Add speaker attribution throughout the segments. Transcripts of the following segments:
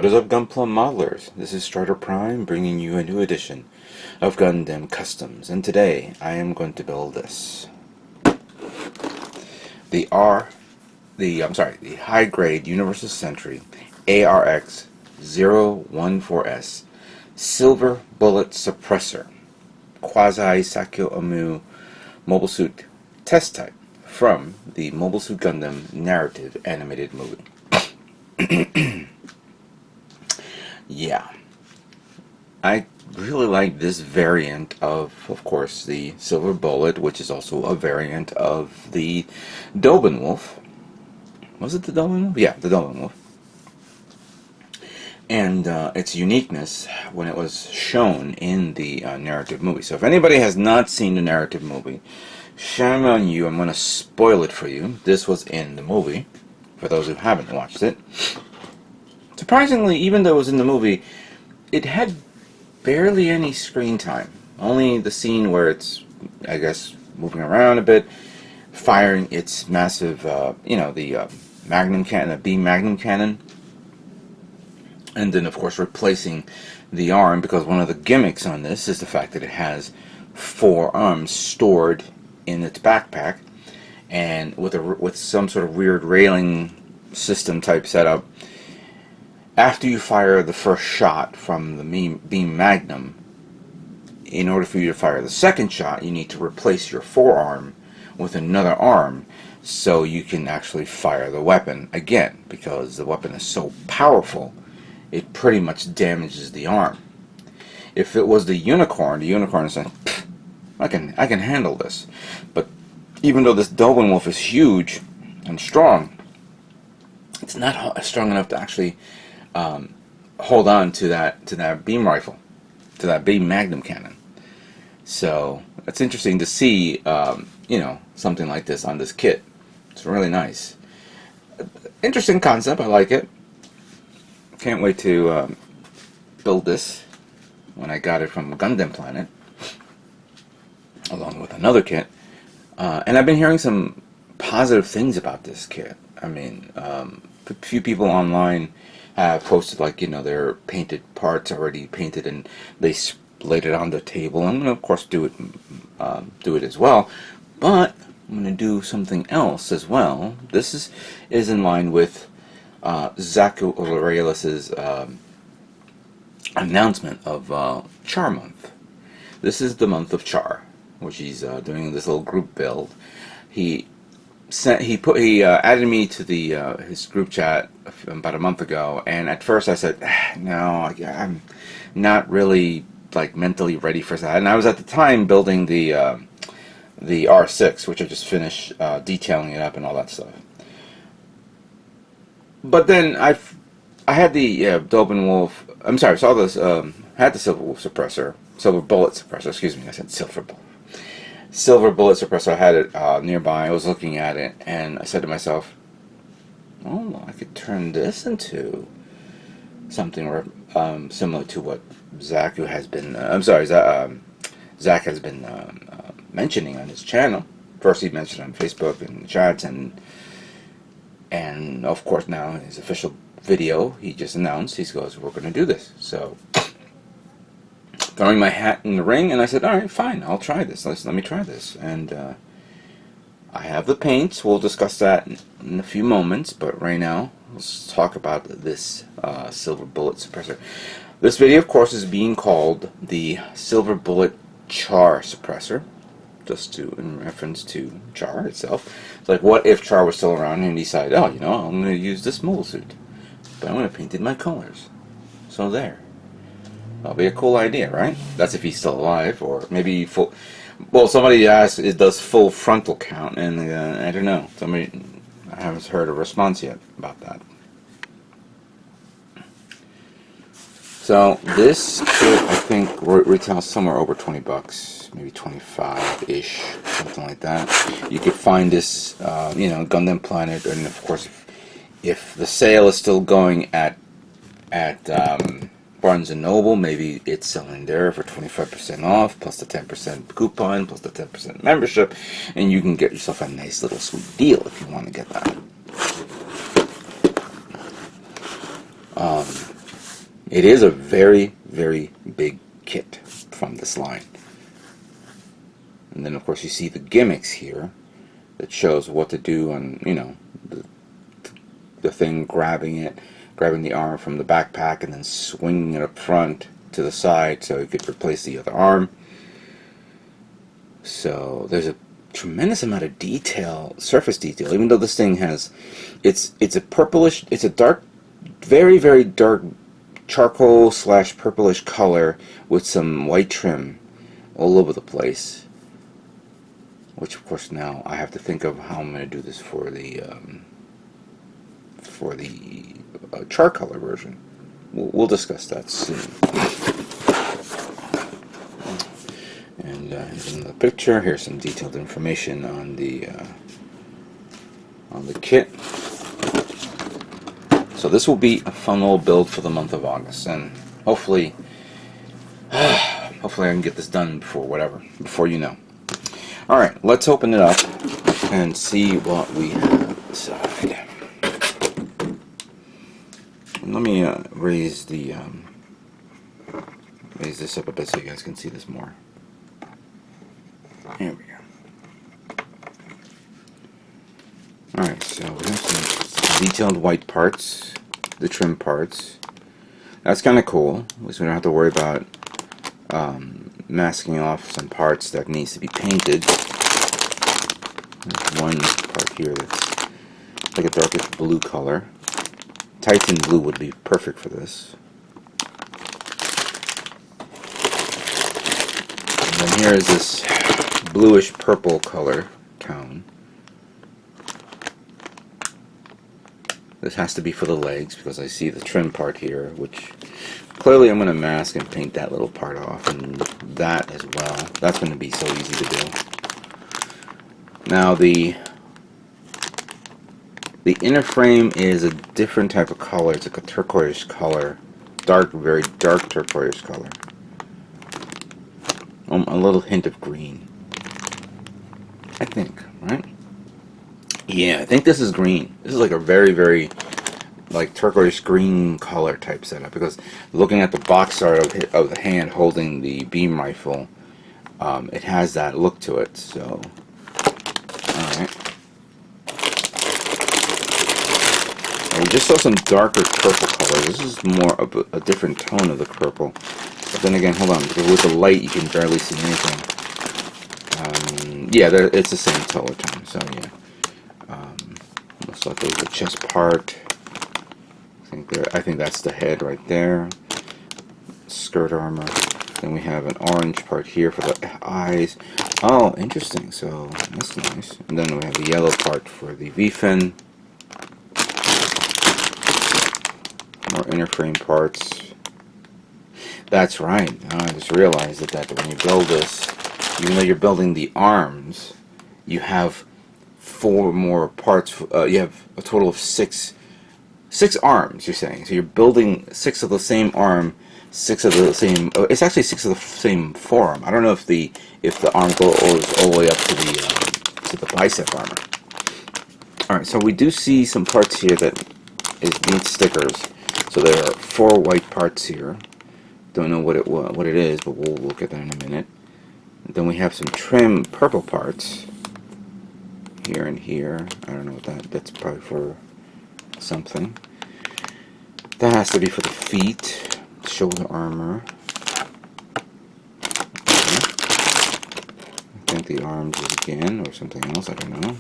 Speaker 1: What is up, Gunpla modelers? This is Strider Prime bringing you a new edition of Gundam Customs, and today I am going to build this. The high grade Universal Sentry ARX 014S Silver Bullet Suppressor Quasi Saku Mobile Suit Test Type from the Mobile Suit Gundam Narrative animated movie. Yeah, I really like this variant of course, the Silver Bullet, which is also a variant of the Doben Wolf. Was it the Doben Wolf? Yeah, the Doben Wolf. And its uniqueness when it was shown in the narrative movie. So if anybody has not seen the narrative movie, shame on you, I'm going to spoil it for you. This was in the movie, for those who haven't watched it. Surprisingly, even though it was in the movie, it had barely any screen time. Only the scene where it's, I guess, moving around a bit, firing its massive, the Magnum cannon, the beam Magnum cannon, and then, of course, replacing the arm, because one of the gimmicks on this is the fact that it has 4 arms stored in its backpack, and with some sort of weird railing system type setup. After you fire the first shot from the beam Magnum, in order for you to fire the second shot, you need to replace your forearm with another arm so you can actually fire the weapon again, because the weapon is so powerful it pretty much damages the arm. If it was the unicorn is like, I can handle this. But even though this Doben Wolf is huge and strong, it's not strong enough to actually hold on to that beam rifle, to that beam Magnum cannon. So it's interesting to see, something like this on this kit. It's really nice. Interesting concept. I like it. Can't wait to build this when I got it from Gundam Planet, along with another kit. And I've been hearing some positive things about this kit. I mean, a few people online have posted, their painted parts already painted, and they laid it on the table. I'm going to, of course, do it as well, but I'm going to do something else as well. This is in line with ZakuAurelius's announcement of Charmonth. This is the month of Char, which he's doing this little group build. He added me to the his group chat about a month ago, and at first I said, no, I'm not really mentally ready for that. And I was at the time building the R6, which I just finished detailing it up and all that stuff. But then I had the Doben Wolf. I'm sorry, saw this. Had the Silver Bullet Suppressor. Excuse me, I said Silver Bullet. Silver Bullet Suppressor. I had it nearby. I was looking at it, and I said to myself, "Oh, I could turn this into something similar to what Zaku has been. Zach has been mentioning on his channel. First, he mentioned on Facebook and chats, and of course now in his official video, he just announced, he goes, we're going to do this. So, throwing my hat in the ring, and I said, alright, fine, I'll try this. Let me try this. And I have the paints. We'll discuss that in a few moments, but right now, let's talk about this Silver Bullet Suppressor. This video, of course, is being called the Silver Bullet Char Suppressor, just in reference to Char itself. It's like, what if Char was still around and he decided, I'm going to use this mobile suit, but I'm going to paint it my colors. So there. That'll be a cool idea, right? That's if he's still alive, or maybe full. Well, somebody asked, it does full frontal count, and I don't know. I haven't heard a response yet about that. So this kit, I think, retails somewhere over $20, maybe 25-ish, something like that. You could find this, Gundam Planet, and of course, if the sale is still going at Barnes & Noble, maybe it's selling there for 25% off, plus the 10% coupon, plus the 10% membership, and you can get yourself a nice little sweet deal if you want to get that. It is a very, very big kit from this line. And then of course you see the gimmicks here that shows what to do on, you know, the thing grabbing the arm from the backpack and then swinging it up front to the side so it could replace the other arm. So there's a tremendous amount of detail, surface detail, even though this thing has, it's a purplish, it's a dark, very, very dark charcoal / purplish color with some white trim all over the place. Which of course now I have to think of how I'm going to do this for the Char Color version. We'll discuss that soon. And in the picture, here's some detailed information on the kit. So this will be a fun little build for the month of August, and hopefully I can get this done before you know. All right, let's open it up and see what we have inside. And let me raise this up a bit so you guys can see this more. Here we go. Alright, so we have some detailed white parts, the trim parts. That's kind of cool. At least we don't have to worry about masking off some parts that needs to be painted. There's one part here that's like a darkish blue color. Titan blue would be perfect for this. And then here is this bluish purple color tone. This has to be for the legs because I see the trim part here, which clearly I'm going to mask and paint that little part off, and that as well. That's going to be so easy to do. Now the inner frame is a different type of color. It's like a turquoise color, dark, very dark turquoise color. A little hint of green, I think, right? Yeah, I think this is green. This is like a very, very like turquoise green color type setup, because looking at the box art of the hand holding the beam rifle, it has that look to it. So, alright. We just saw some darker purple color. This is more of a different tone of the purple. But then again, hold on, because with the light you can barely see anything. Yeah, it's the same color tone, so yeah. Looks like there's a chest part. I think that's the head right there. Skirt armor. Then we have an orange part here for the eyes. Oh, interesting. So that's nice. And then we have the yellow part for the V-fin. More inner frame parts. That's right. I just realized that when you build this, even though you're building the arms, you have 4 more parts. You have a total of six arms, you're saying. So you're building 6 of the same arm, 6 of the same. It's actually 6 of the same forearm. I don't know if the arm goes all the way up to the bicep armor. All right, so we do see some parts here that need stickers. So there are 4 white parts here. Don't know what it is, but we'll look at that in a minute. And then we have some trim purple parts here and here. I don't know what that's probably for something. That has to be for the feet, shoulder armor. Okay. I think the arms is again, or something else, I don't know.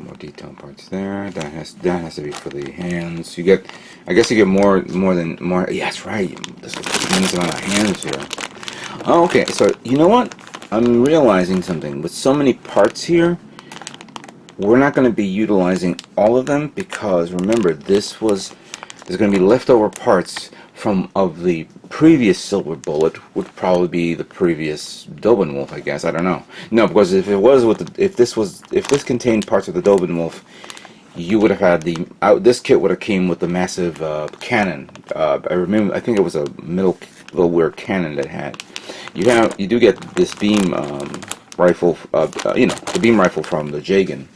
Speaker 1: More detailed parts there. That has to be for the hands. I guess you get more. Yeah, that's right. There's a tremendous amount of hands here. Oh, okay, so you know what? I'm realizing something. With so many parts here, we're not going to be utilizing all of them, because remember, there's going to be leftover parts of the previous Silver Bullet, would probably be the previous Dobenwolf, I guess. I don't know. No, because if this contained parts of the Dobenwolf, you would have had this kit would have came with the massive cannon. I think it was a middleware cannon that had. You do get this beam rifle, the beam rifle from the Jagan.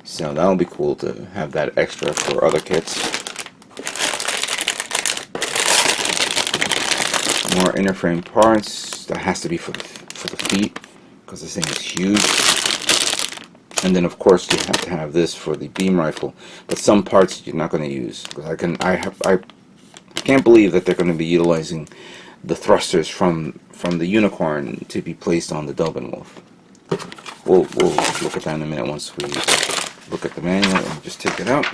Speaker 1: So that'll be cool to have that extra for other kits. More inner frame parts. That has to be for the feet, because this thing is huge. And then of course you have to have this for the beam rifle, but some parts you're not going to use, because I can't believe that they're going to be utilizing the thrusters from the Unicorn to be placed on the Doben Wolf. We'll look at that in a minute once we look at the manual. Let me just take it out.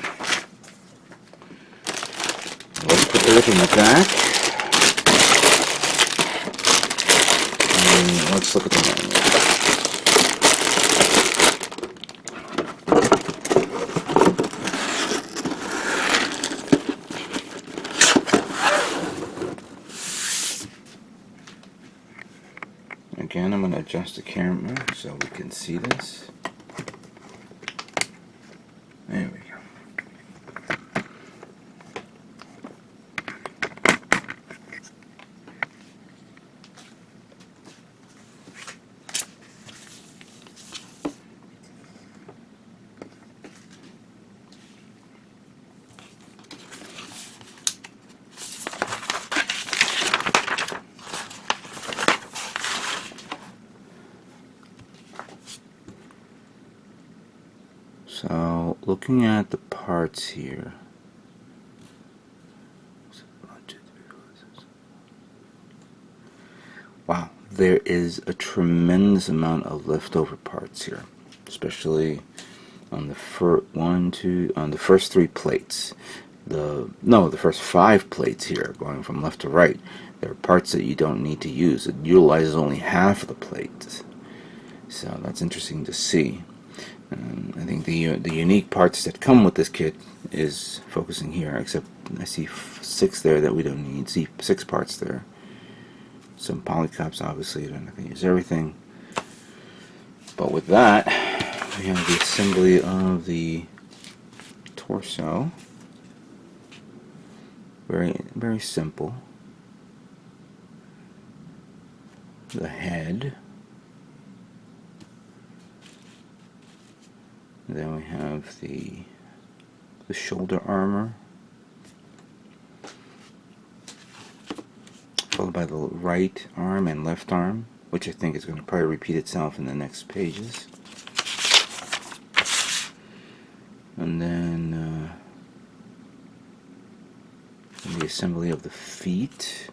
Speaker 1: Let's put everything in the back. And let's look at the manual. Again, I'm going to adjust the camera so we can see this. There we go. So, looking at the parts here, wow, there is a tremendous amount of leftover parts here, especially on the first 3 plates. The first 5 plates here, going from left to right. There are parts that you don't need to use. It utilizes only half of the plate, so that's interesting to see. I think the unique parts that come with this kit is focusing here, except I see 6 there that we don't need. See 6 parts there. Some polycaps, obviously, they're not going to use everything. But with that, we have the assembly of the torso. Very, very simple. The head. Then we have the shoulder armor, followed by the right arm and left arm, which I think is going to probably repeat itself in the next pages. And then the assembly of the feet,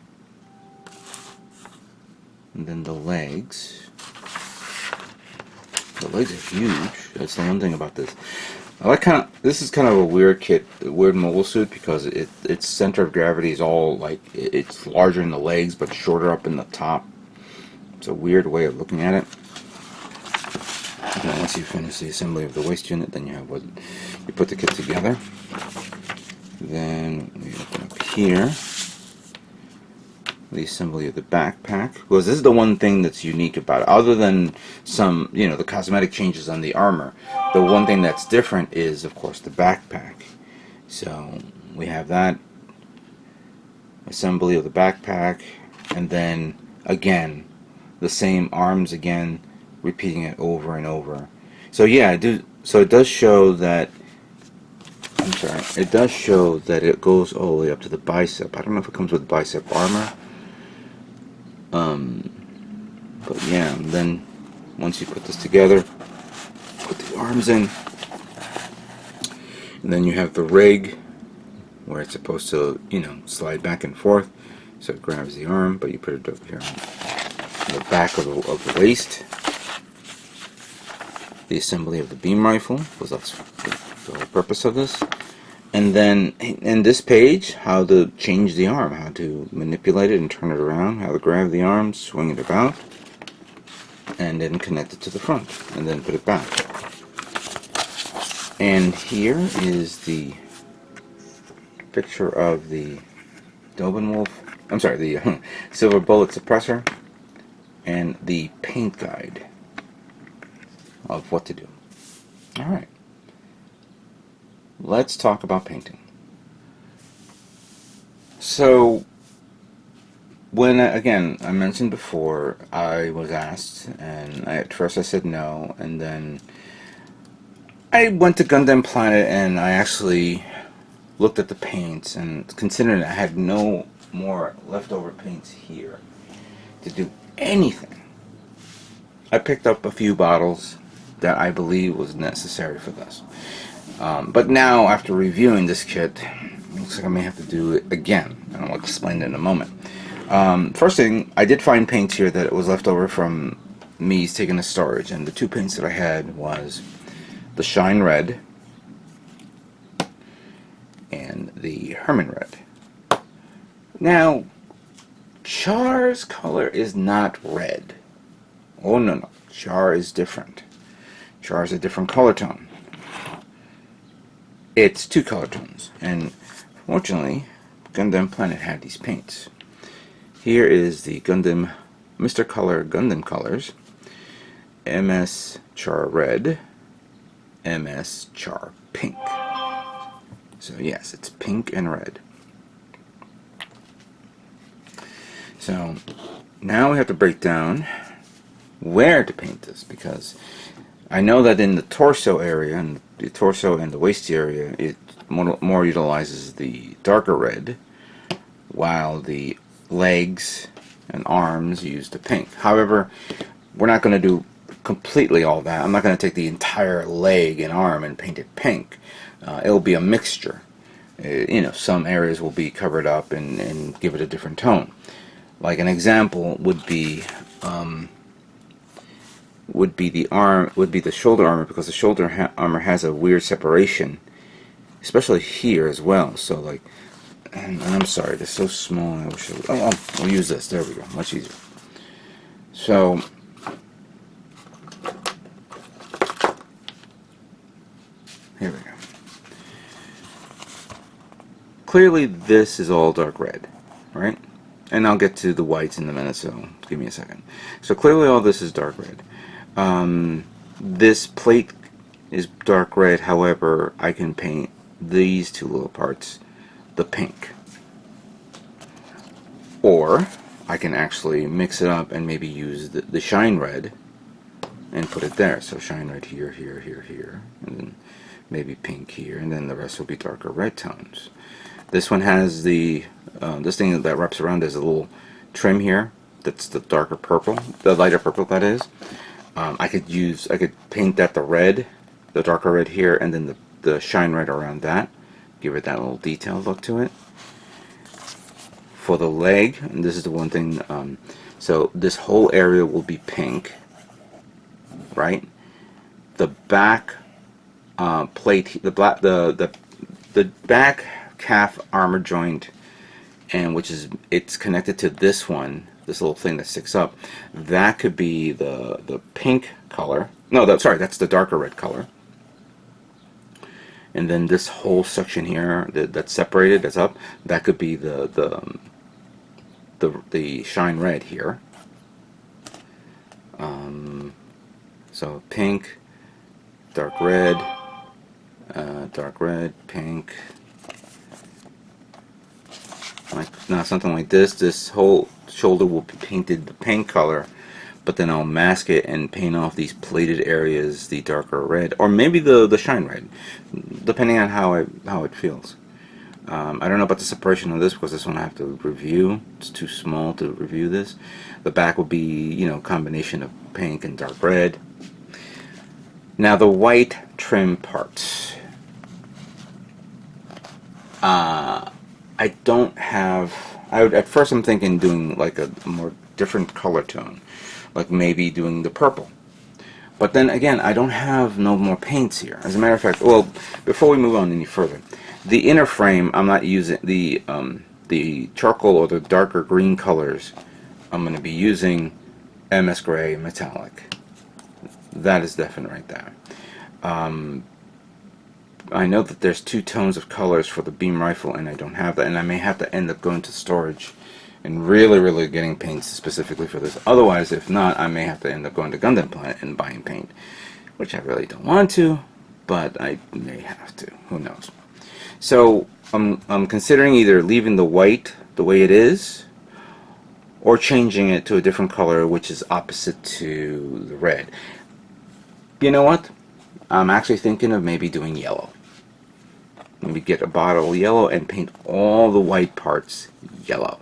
Speaker 1: and then the legs. The legs are huge. That's the one thing about this. This is kind of a weird kit, a weird mobile suit, because its center of gravity is all like it's larger in the legs but shorter up in the top. It's a weird way of looking at it. And then once you finish the assembly of the waist unit, then you have what you put the kit together. Then we open up here. The assembly of the backpack, because this is the one thing that's unique about it, other than some, the cosmetic changes on the armor. The one thing that's different is, of course, the backpack. So we have that assembly of the backpack, and then again the same arms again, repeating it over and over. So yeah, so it does show that. It does show that it goes all the way up to the bicep. I don't know if it comes with bicep armor. But yeah, and then once you put this together, put the arms in, and then you have the rig where it's supposed to, slide back and forth, so it grabs the arm, but you put it over here on the back of the waist. The assembly of the beam rifle, because that's the whole purpose of this. And then in this page, how to change the arm, how to manipulate it and turn it around, how to grab the arm, swing it about, and then connect it to the front, and then put it back. And here is the picture of the the Silver Bullet Suppressor, and the paint guide of what to do. Alright. Let's talk about painting. So, when again, I mentioned before, I was asked, and at first I said no, and then I went to Gundam Planet and I actually looked at the paints, and considering I had no more leftover paints here to do anything, I picked up a few bottles that I believe was necessary for this. But now, after reviewing this kit, it looks like I may have to do it again, and I'll explain it in a moment. First thing, I did find paints here that it was left over from me taking to storage, and the two paints that I had was the Shine Red and the Herman Red. Now, Char's color is not red. Oh no, Char is different. Char is a different color tone. It's two color tones, and fortunately, Gundam Planet had these paints. Here is the Gundam Mr. Color Gundam Colors, MS Char Red, MS Char Pink. So yes, it's pink and red. So now we have to break down where to paint this, because I know that in the torso area, and the torso and the waist area, it more utilizes the darker red, while the legs and arms use the pink. However, we're not going to do completely all that. I'm not going to take the entire leg and arm and paint it pink. It'll be a mixture. You know, some areas will be covered up and give it a different tone. Like an example would be the shoulder armor, because the shoulder armor has a weird separation, especially here as well. So like, and I'm sorry, they're so small. I wish I'll use this. There we go, much easier. So here we go. Clearly this is all dark red, right? And I'll get to the whites in a minute, so give me a second. So clearly all this is dark red. This plate is dark red, however, I can paint these two little parts the pink. Or I can actually mix it up and maybe use the shine red and put it there. So shine red here, here, here, here, and then maybe pink here, and then the rest will be darker red tones. This one has the this thing that wraps around. There's a little trim here that's the darker purple, the lighter purple that is. I could paint that the red, the darker red here, and then the shine red around that, give it that little detailed look to it. For the leg, and this is the one thing, so this whole area will be pink, right? The back plate, the back calf armor joint, and it's connected to this one, this little thing that sticks up, that could be the pink color. No, that's the darker red color. And then this whole section here that's separated, that's up, that could be the shine red here. So pink, dark red, pink. Like now, something like this. This whole shoulder will be painted the pink color, but then I'll mask it and paint off these plated areas the darker red, or maybe the shine red, depending on how it feels. I don't know about the separation of this, because this one I have to review. It's too small to review this. The back will be, you know, combination of pink and dark red. Now the white trim parts. I don't have. At first I'm thinking doing like a more different color tone, like maybe doing the purple. But then again, I don't have no more paints here. As a matter of fact, well, before we move on any further, the inner frame, I'm not using the charcoal or the darker green colors. I'm going to be using MS Gray Metallic. That is definite right there. I know that there's two tones of colors for the beam rifle, and I don't have that, and I may have to end up going to storage and really getting paints specifically for this. Otherwise, if not, I may have to end up going to Gundam Planet and buying paint, which I really don't want to, but I may have to. Who knows? So I'm considering either leaving the white the way it is, or changing it to a different color which is opposite to the red. You know what? I'm actually thinking of maybe doing yellow. Maybe get a bottle of yellow and paint all the white parts yellow.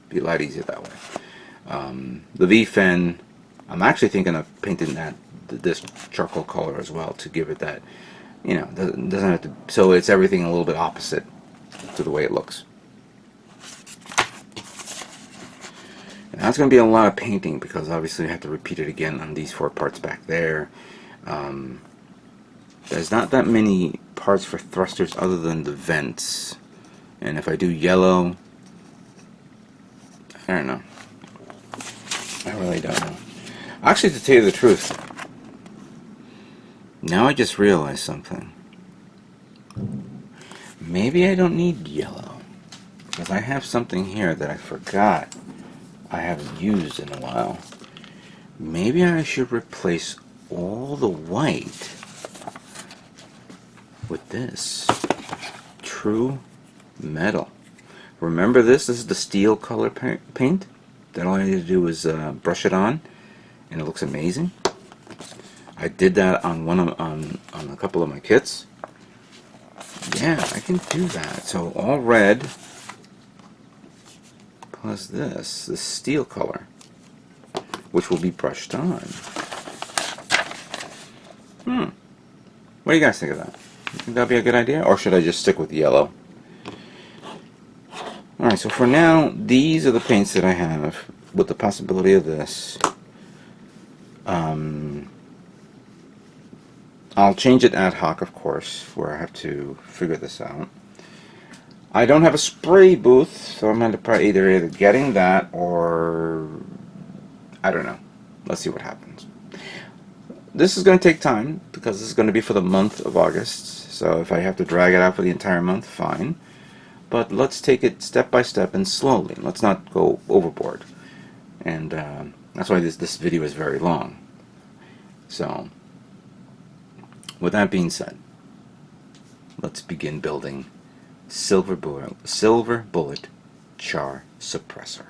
Speaker 1: Be a lot easier that way. The V-fin, I'm actually thinking of painting this charcoal color as well to give it that, you know, doesn't have to, so it's everything a little bit opposite to the way it looks. And that's going to be a lot of painting because obviously I have to repeat it again on these 4 parts back there. There's not that many parts for thrusters other than the vents. And if I do yellow, I don't know. I really don't know. Actually, to tell you the truth, now I just realized something. Maybe I don't need yellow. Because I have something here that I forgot I haven't used in a while. Maybe I should replace all the white with this true metal. Remember this? This is the steel color paint. That all I need to do is brush it on, and it looks amazing. I did that on on a couple of my kits. Yeah, I can do that. So all red plus this steel color, which will be brushed on. What do you guys think of that? You think that'd be a good idea, or should I just stick with yellow? Alright, so for now, these are the paints that I have, with the possibility of this. I'll change it ad hoc, of course, where I have to figure this out. I don't have a spray booth, so I'm going to probably either getting that or I don't know. Let's see what happens. This is going to take time because this is going to be for the month of August. So if I have to drag it out for the entire month, fine. But let's take it step by step and slowly. Let's not go overboard. And that's why this video is very long. So, with that being said, let's begin building Silver Bullet Char Suppressor.